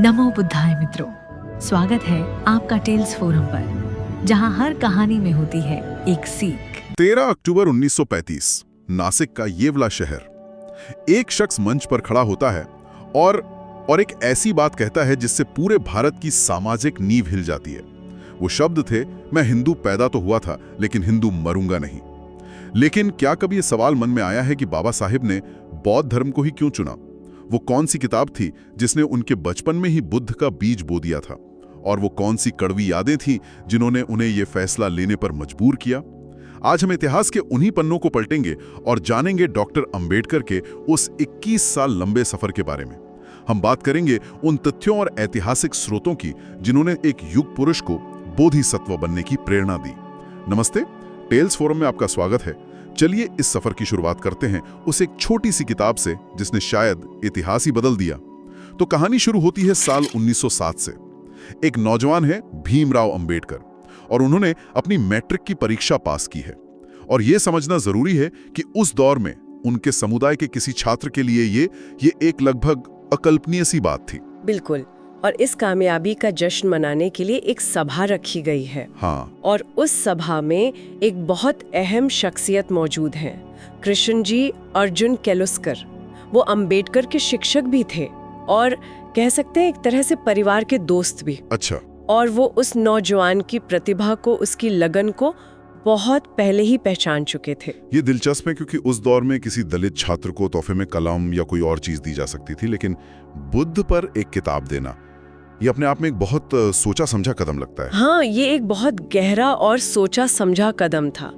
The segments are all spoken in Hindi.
नमो बुद्धाय मित्रों, स्वागत है आपका टेल्स फोरम पर, जहां हर कहानी में होती है एक सीख। 13 अक्टूबर 1935 नासिक का ये वाला शहर। एक शख्स मंच पर खड़ा होता है और एक ऐसी बात कहता है जिससे पूरे भारत की सामाजिक नींव हिल जाती है। वो शब्द थे, मैं हिंदू पैदा तो हुआ था लेकिन हिंदू मरूंगा नहीं। लेकिन क्या कभी ये सवाल मन में आया है कि बाबा साहिब ने बौद्ध धर्म को ही क्यों चुना? वो कौन सी किताब थी जिसने उनके बचपन में ही बुद्ध का बीज बो दिया था? और वो कौन सी कड़वी यादें थीं जिन्होंने उन्हें ये फैसला लेने पर मजबूर किया? आज हम इतिहास के उन्हीं पन्नों को पलटेंगे और जानेंगे डॉक्टर अंबेडकर के उस 21 साल लंबे सफर के बारे में। हम बात करेंगे उन तथ्यों और ऐतिहासिक स्रोतों की जिन्होंने एक युग पुरुष को बोधिसत्व बनने की प्रेरणा दी। नमस्ते, टेल्स फोरम में आपका स्वागत है। चलिए इस सफर की शुरुआत करते हैं उस एक छोटी सी किताब से जिसने शायद इतिहास ही बदल दिया। तो कहानी शुरू होती है साल 1907 से। एक नौजवान है भीमराव अंबेडकर और उन्होंने अपनी मैट्रिक की परीक्षा पास की है। और यह समझना जरूरी है कि उस दौर में उनके समुदाय के किसी छात्र के लिए ये एक लगभग अकल्पनीय सी बात थी। बिल्कुल। और इस कामयाबी का जश्न मनाने के लिए एक सभा रखी गई है। हाँ। और उस सभा में एक बहुत अहम शख्सियत मौजूद है, कृष्ण जी अर्जुन केलुस्कर। वो अंबेडकर के शिक्षक भी थे और कह सकते हैं एक तरह से परिवार के दोस्त भी। अच्छा। और वो उस नौजवान की प्रतिभा को, उसकी लगन को बहुत पहले ही पहचान चुके थे। ये दिलचस्प है क्योंकि उस दौर में किसी दलित छात्र को तोहफे में कलम या कोई और चीज दी जा सकती थी, लेकिन बुद्ध पर एक किताब देना ये अपने आप में एक बहुत सोचा समझा कदम लगता है। हाँ, ये एक बहुत गहरा और सोचा समझा कदम था।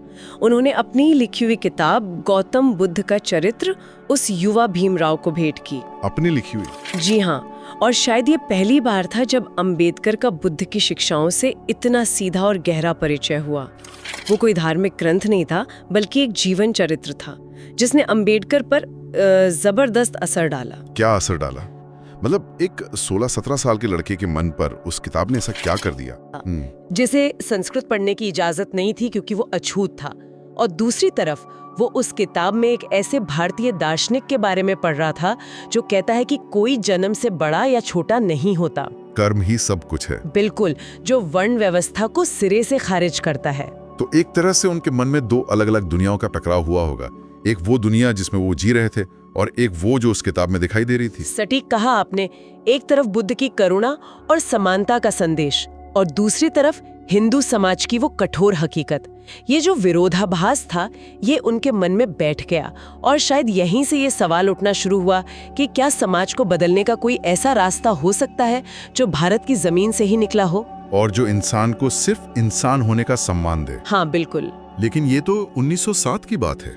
उन्होंने अपनी लिखी हुई किताब गौतम बुद्ध का चरित्र उस युवा भीमराव को भेंट की। अपनी लिखी हुई? जी हाँ। और शायद ये पहली बार था जब अंबेडकर का बुद्ध की शिक्षाओं से इतना सीधा और गहरा परिचय हुआ। वो कोई धार्मिक ग्रंथ नहीं था, बल्कि एक जीवन चरित्र था जिसने अंबेडकर पर जबरदस्त असर डाला। क्या असर डाला? मतलब एक 16-17 साल के लड़के के मन पर उस किताब ने ऐसा क्या कर दिया? जिसे संस्कृत पढ़ने की इजाजत नहीं थी क्योंकि वो अछूत था, और दूसरी तरफ वो उस किताब में एक ऐसे भारतीय दार्शनिक के बारे में पढ़ रहा था जो कहता है कि कोई जन्म से बड़ा या छोटा नहीं होता, कर्म ही सब कुछ है। बिल्कुल, जो वर्ण व्यवस्था को सिरे से खारिज करता है। तो एक तरह से उनके मन में दो अलग अलग दुनियाओं का टकराव हुआ होगा। एक वो दुनिया जिसमें वो जी रहे थे और एक वो जो उस किताब में दिखाई दे रही थी। सटीक कहा आपने। एक तरफ बुद्ध की करुणा और समानता का संदेश, और दूसरी तरफ हिंदू समाज की वो कठोर हकीकत। ये जो विरोधाभास था, ये उनके मन में बैठ गया, और शायद यहीं से ये सवाल उठना शुरू हुआ कि क्या समाज को बदलने का कोई ऐसा रास्ता हो सकता है जो भारत की जमीन से ही निकला हो, और जो इंसान को सिर्फ इंसान होने का सम्मान दे। हाँ बिल्कुल। लेकिन ये तो 1907 की बात है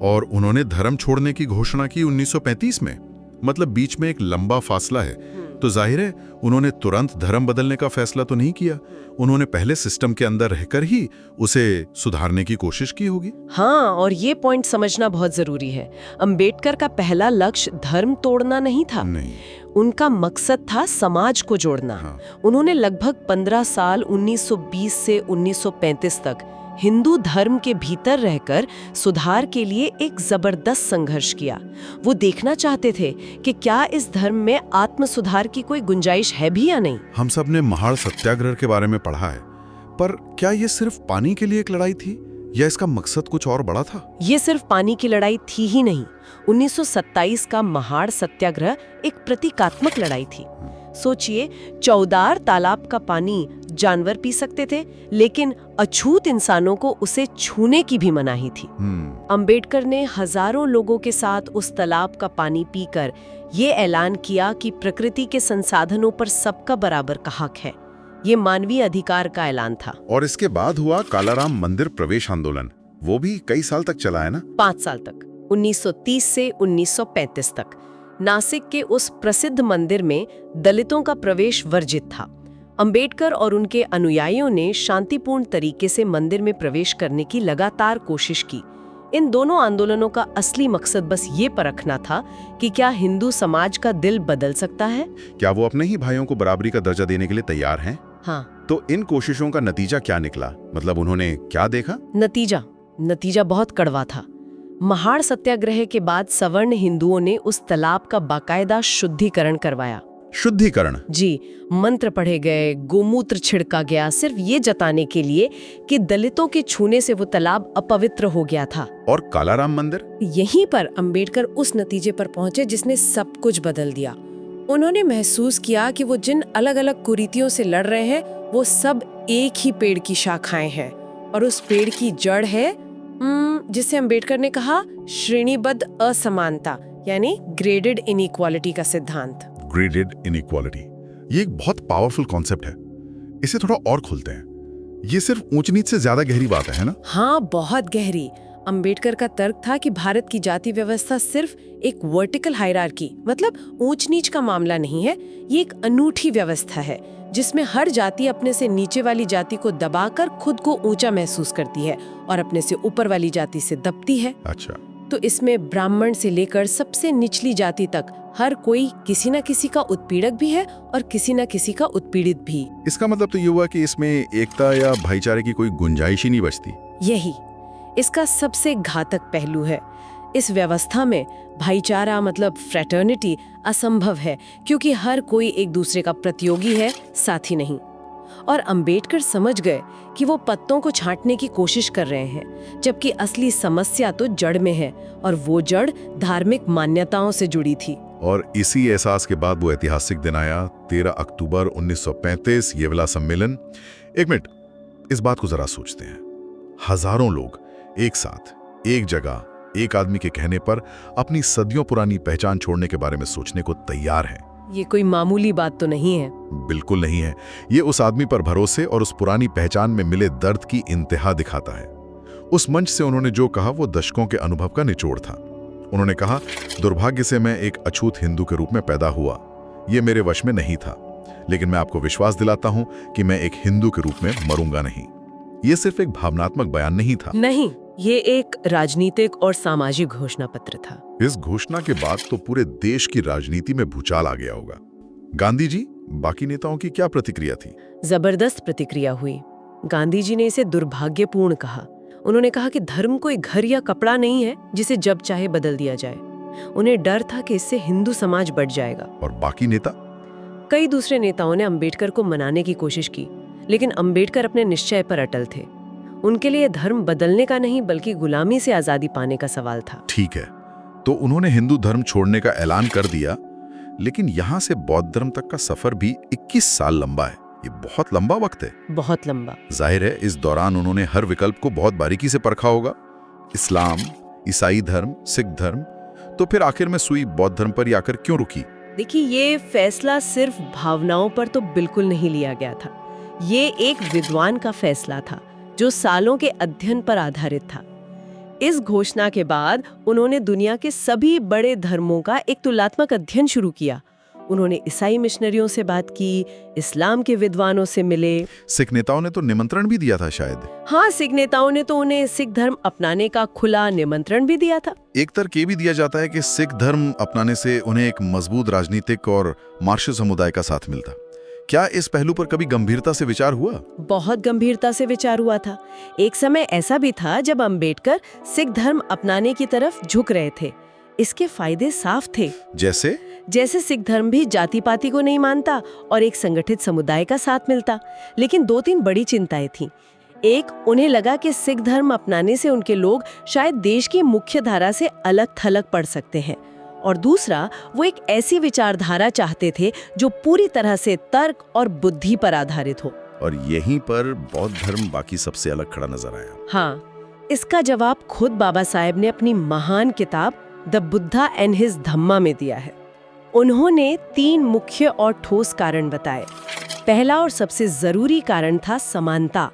और उन्होंने धर्म छोड़ने की घोषणा की 1935 में। मतलब बीच में एक लंबा फासला है। तो जाहिर है उन्होंने तुरंत धर्म बदलने का फैसला तो नहीं किया। उन्होंने पहले सिस्टम के अंदर रहकर ही उसे सुधारने की कोशिश की होगी। हाँ, और ये पॉइंट समझना बहुत जरूरी है। अंबेडकर का पहला लक्ष्य धर्म तोड़ना नहीं था। नहीं। उनका मकसद था समाज को जोड़ना। हाँ। उन्होंने लगभग 15 साल 1920 से 1935 तक हिंदू धर्म के भीतर रहकर सुधार के लिए एक जबरदस्त संघर्ष किया। वो देखना चाहते थे कि क्या इस धर्म में आत्म सुधार की कोई गुंजाइश है भी या नहीं। हम सब ने महाड़ सत्याग्रह के बारे में पढ़ा है, पर क्या ये सिर्फ पानी के लिए एक लड़ाई थी या इसका मकसद कुछ और बड़ा था? ये सिर्फ पानी की लड़ाई थी ही नहीं। 1927 का महाड़ सत्याग्रह एक प्रतीकात्मक लड़ाई थी। सोचिए, चौदार तालाब का पानी जानवर पी सकते थे, लेकिन अछूत इंसानों को उसे छूने की भी मनाही थी। अंबेडकर ने हजारों लोगों के साथ उस तालाब का पानी पीकर ये ऐलान किया कि प्रकृति के संसाधनों पर सबका बराबर का हक है। ये मानवीय अधिकार का ऐलान था। और इसके बाद हुआ कालाराम मंदिर प्रवेश आंदोलन। वो भी कई साल तक चला है ना? 5 साल तक, 1930 से 1935 तक। नासिक के उस प्रसिद्ध मंदिर में दलितों का प्रवेश वर्जित था। अंबेडकर और उनके अनुयायियों ने शांतिपूर्ण तरीके से मंदिर में प्रवेश करने की लगातार कोशिश की। इन दोनों आंदोलनों का असली मकसद बस ये परखना था कि क्या हिंदू समाज का दिल बदल सकता है, क्या वो अपने ही भाइयों को बराबरी का दर्जा देने के लिए तैयार हैं? हाँ। तो इन कोशिशों का नतीजा क्या निकला? मतलब उन्होंने क्या देखा? नतीजा बहुत कड़वा था। महाड़ सत्याग्रह के बाद सवर्ण हिंदुओं ने उस तालाब का बाकायदा शुद्धिकरण करवाया। शुद्धिकरण। जी, मंत्र पढ़े गए, गोमूत्र छिड़का गया, सिर्फ ये जताने के लिए कि दलितों के छूने से वो तालाब अपवित्र हो गया था। और कालाराम मंदिर? यहीं पर अंबेडकर उस नतीजे पर पहुंचे जिसने सब कुछ बदल दिया। उन्होंने महसूस किया कि वो जिन अलग अलग कुरीतियों से लड़ रहे हैं वो सब एक ही पेड़ की शाखाएं हैं, और उस पेड़ की जड़ है जिसे अंबेडकर ने कहा श्रेणीबद्ध असमानता, यानी ग्रेडेड इनइक्वालिटी का सिद्धांत। ग्रेडेड इनइक्वालिटी, ये एक बहुत पावरफुल कॉन्सेप्ट है। इसे थोड़ा और खोलते हैं। ये सिर्फ ऊंच नीच से ज्यादा गहरी बात है ना? हाँ, बहुत गहरी। अंबेडकर का तर्क था कि भारत की जाति व्यवस्था सिर्फ एक वर्टिकल हायरार्की, मतलब ऊंच नीच का मामला नहीं है। ये एक अनूठी व्यवस्था है जिसमें हर जाति अपने से नीचे वाली जाति को दबाकर खुद को ऊंचा महसूस करती है और अपने से ऊपर वाली जाति से दबती है। अच्छा। तो इसमें ब्राह्मण से लेकर सबसे निचली जाति तक हर कोई किसी न किसी का उत्पीड़क भी है और किसी न किसी का उत्पीड़ित भी। इसका मतलब तो ये हुआ कि इसमें एकता या भाईचारे की कोई गुंजाइश ही नहीं बचती। यही इसका सबसे घातक पहलू है। इस व्यवस्था में भाईचारा मतलब फ्रेटर्निटी असंभव है, क्योंकि हर कोई एक दूसरे का प्रतियोगी है, साथी नहीं। और अंबेडकर समझ गए कि वो पत्तों को छांटने की कोशिश कर रहे हैं, जबकि असली समस्या तो जड़ में है, और वो जड़ धार्मिक मान्यताओं से जुड़ी थी। और इसी एहसास के बाद वो ऐतिहासिक दिन आया, 13 अक्टूबर 1935, येवला सम्मेलन। एक मिनट, इस बात को जरा सोचते हैं। हजारों लोग एक साथ, एक जगह, एक आदमी के कहने पर अपनी सदियों पुरानी पहचान छोड़ने के बारे में सोचने को तैयार हैं। ये कोई मामूली बात तो नहीं है। बिल्कुल नहीं है। ये उस आदमी पर भरोसे और उस पुरानी पहचान में मिले दर्द की इंतहा दिखाता है। उस मंच से उन्होंने जो कहा वो दशकों के अनुभव का निचोड़ था। उन्होंने कहा, दुर्भाग्य से मैं एक अछूत हिंदू के रूप में पैदा हुआ। ये मेरे वश में नहीं था, लेकिन मैं आपको विश्वास दिलाता हूं कि मैं एक हिंदू के रूप में मरूंगा नहीं। ये सिर्फ एक भावनात्मक बयान नहीं था। नहीं, ये एक राजनीतिक और सामाजिक घोषणा पत्र था। इस घोषणा के बाद तो पूरे देश की राजनीति में भूचाल आ गया होगा। गांधी जी, बाकी नेताओं की क्या प्रतिक्रिया थी? जबरदस्त प्रतिक्रिया हुई। गांधी जी ने इसे दुर्भाग्यपूर्ण कहा। उन्होंने कहा कि धर्म कोई घर या कपड़ा नहीं है जिसे जब चाहे बदल दिया जाए। उन्हें डर था कि इससे हिंदू समाज बढ़ जाएगा। और बाकी नेता? कई दूसरे नेताओं ने अंबेडकर को मनाने की कोशिश की, लेकिन अंबेडकर अपने निश्चय पर अटल थे। उनके लिए धर्म बदलने का नहीं बल्कि गुलामी से आजादी पाने का सवाल था। ठीक है, तो उन्होंने हिंदू धर्म छोड़ने का ऐलान कर दिया, लेकिन यहां से बौद्ध धर्म तक का सफर भी 21 साल लंबा है। ये बहुत लंबा वक्त है। बहुत लंबा। जाहिर है इस दौरान उन्होंने हर विकल्प को बहुत बारीकी से परखा होगा। इस्लाम, ईसाई धर्म, सिख धर्म, तो फिर आखिर में सुई बौद्ध धर्म पर ही आकर क्यों रुकी? देखिए, ये फैसला सिर्फ भावनाओं पर तो बिल्कुल नहीं लिया गया था। ये एक विद्वान का फैसला था जो सालों के अध्ययन पर आधारित था। इस घोषणा के बाद उन्होंने दुनिया के सभी बड़े धर्मों का एक तुलनात्मक अध्ययन शुरू किया। उन्होंने ईसाई मिशनरियों से बात की, इस्लाम के विद्वानों से मिले। सिख नेताओं ने तो निमंत्रण भी दिया था शायद। हाँ, सिख नेताओं ने तो उन्हें सिख धर्म अपनाने का खुला निमंत्रण भी दिया था। एक तर्क ये भी दिया जाता है कि सिख धर्म अपनाने से उन्हें एक मजबूत राजनीतिक और मार्शल समुदाय का साथ मिलता। क्या इस पहलू पर कभी गंभीरता से विचार हुआ? बहुत गंभीरता से विचार हुआ था। एक समय ऐसा भी था जब अंबेडकर सिख धर्म अपनाने की तरफ झुक रहे थे। इसके फायदे साफ थे। जैसे सिख धर्म भी जाति पाति को नहीं मानता और एक संगठित समुदाय का साथ मिलता। लेकिन 2-3 बड़ी चिंताएं थीं। एक, उन्हें लगा कि सिख धर्म अपनाने से उनके लोग शायद देश की मुख्य धारा से अलग थलग पड़ सकते हैं। और दूसरा, वो एक ऐसी विचारधारा चाहते थे जो पूरी तरह से तर्क और बुद्धि पर आधारित हो। और यहीं पर बौद्ध धर्म बाकी सबसे अलग खड़ा नजर आया। हाँ, इसका जवाब खुद बाबा साहेब ने अपनी महान किताब द बुद्धा एंड हिज धम्मा में दिया है। उन्होंने 3 मुख्य और ठोस कारण बताए। पहला और सबसे जरूरी कारण था समानता।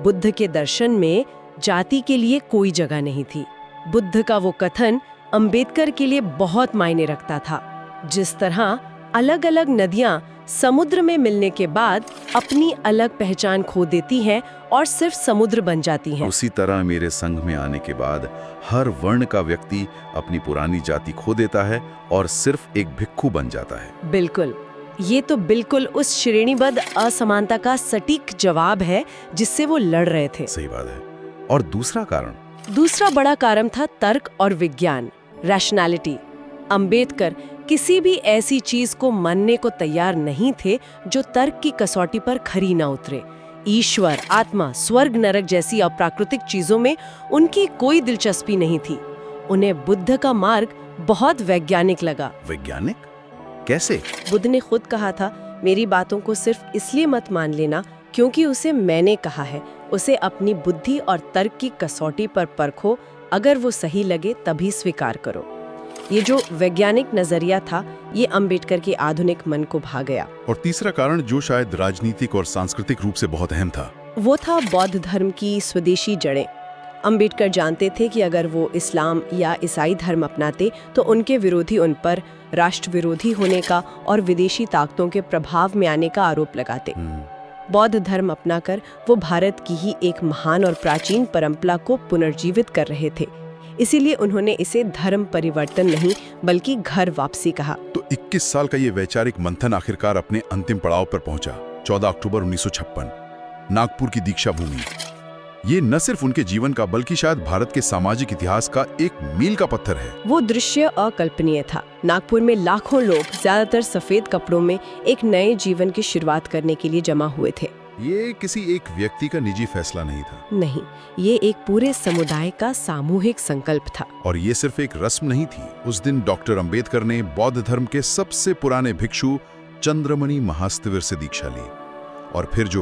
बुद्ध के दर्शन में जाति के लिए कोई जगह नहीं थी। बुद्ध का वो कथन अंबेडकर के लिए बहुत मायने रखता था। जिस तरह अलग अलग नदियां समुद्र में मिलने के बाद अपनी अलग पहचान खो देती हैं और सिर्फ समुद्र बन जाती हैं, उसी तरह मेरे संघ में आने के बाद हर वर्ण का व्यक्ति अपनी पुरानी जाति खो देता है और सिर्फ एक भिक्षु बन जाता है। बिल्कुल, ये तो बिल्कुल उस श्रेणीबद्ध असमानता का सटीक जवाब है जिससे वो लड़ रहे थे। सही बात है। और दूसरा बड़ा कारण था तर्क और विज्ञान, रैशनैलिटी। अंबेडकर किसी भी ऐसी चीज को मानने को तैयार नहीं थे जो तर्क की कसौटी पर खरी ना उतरे। ईश्वर, आत्मा, स्वर्ग, नरक जैसी अप्राकृतिक चीजों में उनकी कोई दिलचस्पी नहीं थी। उन्हें बुद्ध का मार्ग बहुत वैज्ञानिक लगा। वैज्ञानिक? कैसे? बुद्ध ने खुद कहा था, मेरी बातों को सिर्फ इसलिए मत मान लेना क्योंकि उसे मैंने कहा है। उसे अपनी बुद्धि और तर्क की कसौटी पर परखो, अगर वो सही लगे तभी स्वीकार करो। ये जो वैज्ञानिक नजरिया था, ये अंबेडकर के आधुनिक मन को भा गया। और तीसरा कारण जो शायद राजनीतिक और सांस्कृतिक रूप से बहुत अहम था, वो था बौद्ध धर्म की स्वदेशी जड़ें। अंबेडकर जानते थे कि अगर वो इस्लाम या ईसाई धर्म अपनाते तो उनके विरोधी उन पर राष्ट्र विरोधी होने का और विदेशी ताकतों के प्रभाव में आने का आरोप लगाते। बौद्ध धर्म अपनाकर वो भारत की ही एक महान और प्राचीन परंपरा को पुनर्जीवित कर रहे थे। इसीलिए उन्होंने इसे धर्म परिवर्तन नहीं बल्कि घर वापसी कहा। तो 21 साल का ये वैचारिक मंथन आखिरकार अपने अंतिम पड़ाव पर पहुंचा। 14 अक्टूबर 1956, नागपुर की दीक्षा भूमि। ये न सिर्फ उनके जीवन का बल्कि शायद भारत के सामाजिक इतिहास का एक मील का पत्थर है। वो दृश्य अकल्पनीय था। नागपुर में लाखों लोग, ज्यादातर सफेद कपड़ों में, एक नए जीवन की शुरुआत करने के लिए जमा हुए थे। ये किसी एक व्यक्ति का निजी फैसला नहीं था। नहीं, ये एक पूरे समुदाय का सामूहिक संकल्प था। और ये सिर्फ एक रस्म नहीं थी। उस दिन डॉक्टर अंबेडकर ने बौद्ध धर्म के सबसे पुराने भिक्षु चंद्रमणि महास्तिविर से दीक्षा ली। और फिर जो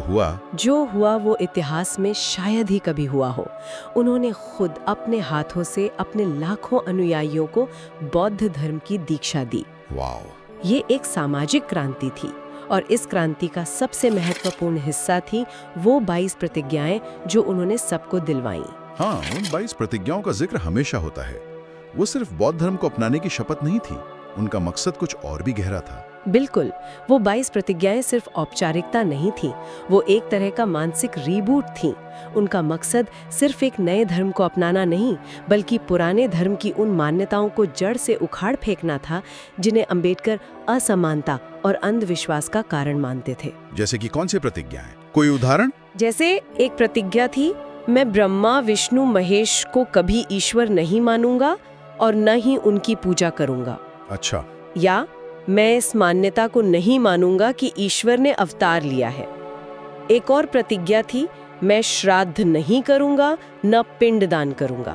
हुआ वो इतिहास में शायद ही कभी हुआ हो। उन्होंने खुद अपने हाथों से अपने लाखों अनुयायियों को बौद्ध धर्म की दीक्षा दी। वाह! ये एक सामाजिक क्रांति थी और इस क्रांति का सबसे महत्वपूर्ण हिस्सा थी वो 22 प्रतिज्ञाएं जो उन्होंने सबको दिलवाई। हाँ, उन 22 प्रतिज्ञाओं का जिक्र हमेशा होता है। वो सिर्फ बौद्ध धर्म को अपनाने की शपथ नहीं थी, उनका मकसद कुछ और भी गहरा था। बिल्कुल, वो 22 प्रतिज्ञाएं सिर्फ औपचारिकता नहीं थी, वो एक तरह का मानसिक रीबूट थी। उनका मकसद सिर्फ एक नए धर्म को अपनाना नहीं बल्कि पुराने धर्म की उन मान्यताओं को जड़ से उखाड़ फेंकना था जिन्हें अंबेडकर असमानता और अंधविश्वास का कारण मानते थे। जैसे कि कौन सी प्रतिज्ञाएं? कोई उदाहरण? जैसे एक प्रतिज्ञा थी, मैं ब्रह्मा, विष्णु, महेश को कभी ईश्वर नहीं मानूंगा और न ही उनकी पूजा करूंगा। अच्छा। या मैं इस मान्यता को नहीं मानूंगा कि ईश्वर ने अवतार लिया है। एक और प्रतिज्ञा थी, मैं श्राद्ध नहीं करूंगा, न पिंडदान करूंगा।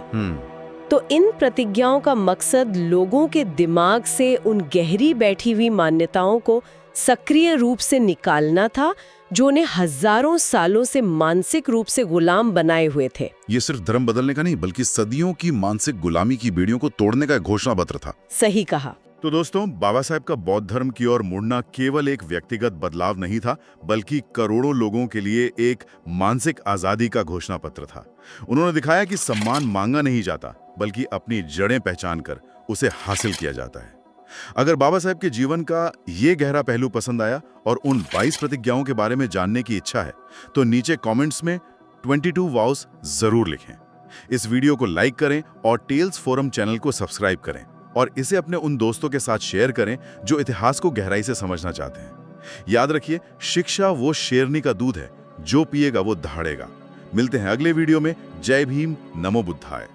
तो इन प्रतिज्ञाओं का मकसद लोगों के दिमाग से उन गहरी बैठी हुई मान्यताओं को सक्रिय रूप से निकालना था जो उन्हें हजारों सालों से मानसिक रूप से गुलाम बनाए हुए थे। ये सिर्फ धर्म बदलने का नहीं बल्कि सदियों की मानसिक गुलामी की बेड़ियों को तोड़ने का घोषणा पत्र था। सही कहा। तो दोस्तों, बाबा साहेब का बौद्ध धर्म की ओर मुड़ना केवल एक व्यक्तिगत बदलाव नहीं था बल्कि करोड़ों लोगों के लिए एक मानसिक आजादी का घोषणा पत्र था। उन्होंने दिखाया कि सम्मान मांगा नहीं जाता बल्कि अपनी जड़ें पहचान कर उसे हासिल किया जाता है। अगर बाबा साहेब के जीवन का ये गहरा पहलू पसंद आया और उन 22 प्रतिज्ञाओं के बारे में जानने की इच्छा है तो नीचे कमेंट्स में 22 वाउस जरूर लिखें। इस वीडियो को लाइक करें और टेल्स फोरम चैनल को सब्सक्राइब करें और इसे अपने उन दोस्तों के साथ शेयर करें जो इतिहास को गहराई से समझना चाहते हैं। याद रखिए, शिक्षा वो शेरनी का दूध है, जो पिएगा वो दहाड़ेगा। मिलते हैं अगले वीडियो में। जय भीम, नमो बुद्धाय।